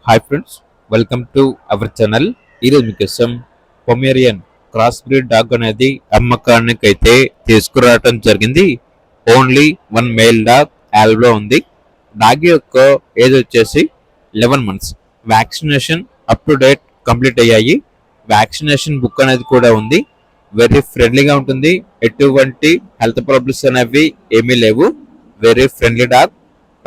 Hi friends, welcome to our channel. ఈరోజు మీకోసం Pomeranian cross breed dog అనేది అమ్మకానికి అయితే తీసుకురావడం జరిగింది. ఓన్లీ వన్ మేల్ డాగ్ యాల్బ్లో ఉంది. డాగ్ యొక్క ఏజ్ వచ్చేసి 11 months. Vaccination up to date complete అయ్యాయి. వ్యాక్సినేషన్ బుక్ అనేది కూడా ఉంది. వెరీ ఫ్రెండ్లీగా ఉంటుంది. ఎటువంటి హెల్త్ ప్రాబ్లమ్స్ అనేవి ఏమీ లేవు. Very friendly dog.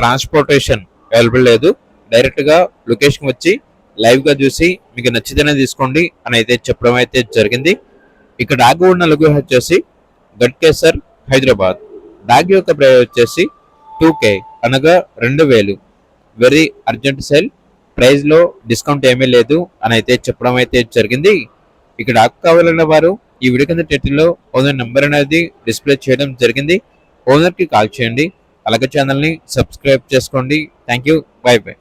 Transportation available లేదు. డైరెక్ట్ గా లొకేషన్ వచ్చి లైవ్ గా చూసి మీకు నచ్చితేనే తీసుకోండి అని అయితే చెప్పడం అయితే జరిగింది. ఇక్కడ డాగ్ ఉన్న లొకేషన్ వచ్చేసి గట్కేసర్, హైదరాబాద్. డాగ్ యొక్క ప్రైస్ వచ్చేసి 2K అనగా 2000. Very urgent sale. ప్రైస్ లో డిస్కౌంట్ ఏమీ లేదు అని అయితే చెప్పడం అయితే జరిగింది. ఇక్కడ డాగ్ కావాలన్న వారు ఈ వీడియో కింద టైటిల్ లో ఓనర్ నెంబర్ అనేది డిస్ప్లే చేయడం జరిగింది. ఓనర్ కి కాల్ చేయండి. అలాగే ఛానల్ ని సబ్స్క్రైబ్ చేసుకోండి. Thank you. By by.